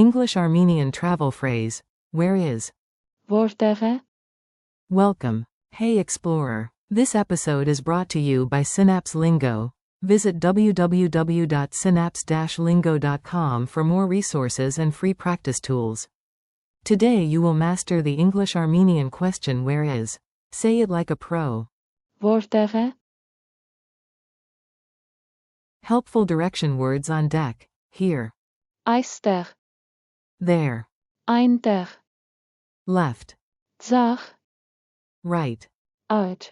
English-Armenian travel phrase, where is? Որտեղ է? Welcome. Hey Explorer. This episode is brought to you by Synapse Lingo. Visit www.synapse-lingo.com for more resources and free practice tools. Today you will master the English-Armenian question where is. Say it like a pro. Որտեղ է? Helpful direction words on deck. Here. Այստեղ, There. այնտեղ, Left. ձախ, Right. աջ,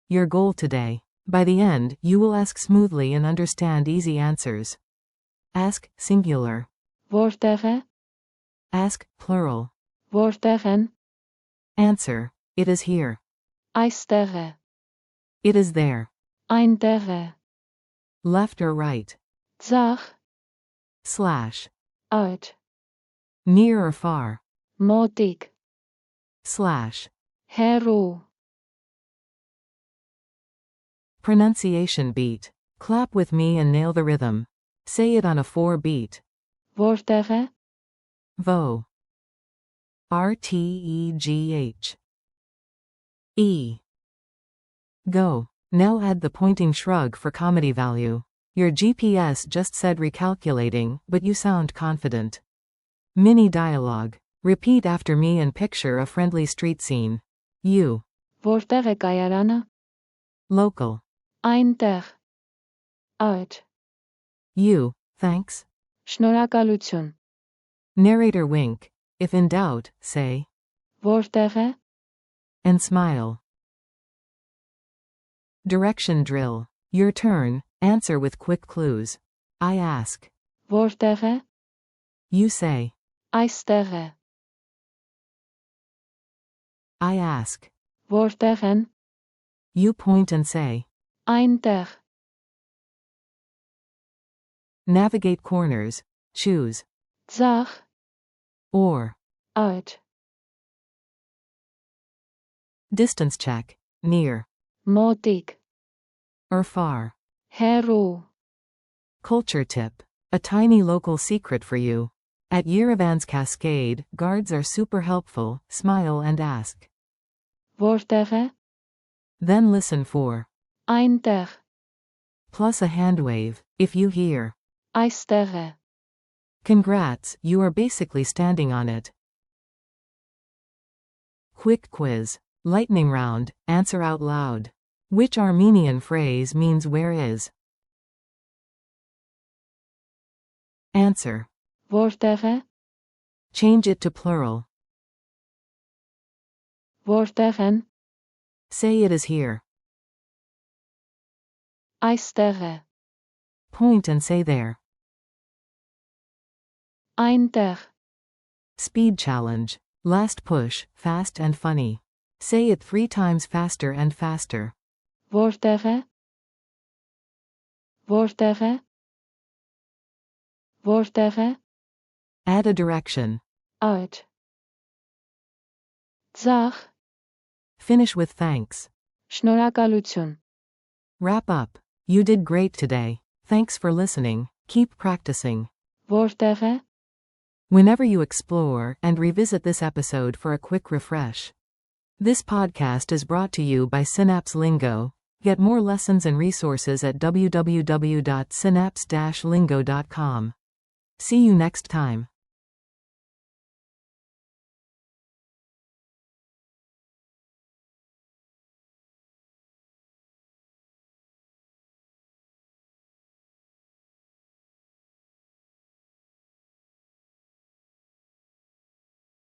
Your goal today. By the end, you will ask smoothly and understand easy answers. Ask, singular. որտեղ է? Ask, plural. Որտեղ են? Answer, it is here. Այստեղ է, It is there. այնտեղ է, Left or right. ձախ, Slash. աջ, Near or far. մոտիկ, Slash. հեռու, Pronunciation beat. Clap with me and nail the rhythm. Say it on a 4 beat. որտեղ է? Vo. RTEGH. E. Go. Now add the pointing shrug for comedy value. Your GPS just said recalculating, but you sound confident. Mini dialogue. Repeat after me and picture a friendly street scene. You. Որտեղ է կայարանը? Local. Այնտեղ, աջ, You. Thanks. շնորհակալություն, Narrator wink. If in doubt, say, որտեղ է? and smile. Direction drill. Your turn. Answer with quick clues. I ask. Որտեղ է? You say. Այստեղ է, I ask. որտեղ են? You point and say. Այնտեղ, Navigate corners. Choose. ձախ, Or. աջ, Distance check. Near. մոտիկ, Or far. հեռու, Culture tip. A tiny local secret for you. At Yerevan's Cascade, guards are super helpful. Smile and ask. որտեղ է? Then listen for. Այնտեղ, Plus a hand wave, if you hear. այստեղ է, Congrats, you are basically standing on it. Quick quiz. Lightning round. Answer out loud. Which Armenian phrase means where is? Answer. որտեղ է? Change it to plural. Որտեղ են? Say it is here. Այստեղ է, Point and say there. այնտեղ, Speed challenge. Last push, fast and funny. Say it 3 times faster and faster. որտեղ է? Որտեղ է? Որտեղ է? Add a direction. Աջ, ձախ, Finish with thanks. շնորհակալություն, Wrap up. You did great today. Thanks for listening. Keep practicing. որտեղ է? Whenever you explore and revisit this episode for a quick refresh. This podcast is brought to you by Synapse Lingo. Get more lessons and resources at www.synapse-lingo.com. See you next time.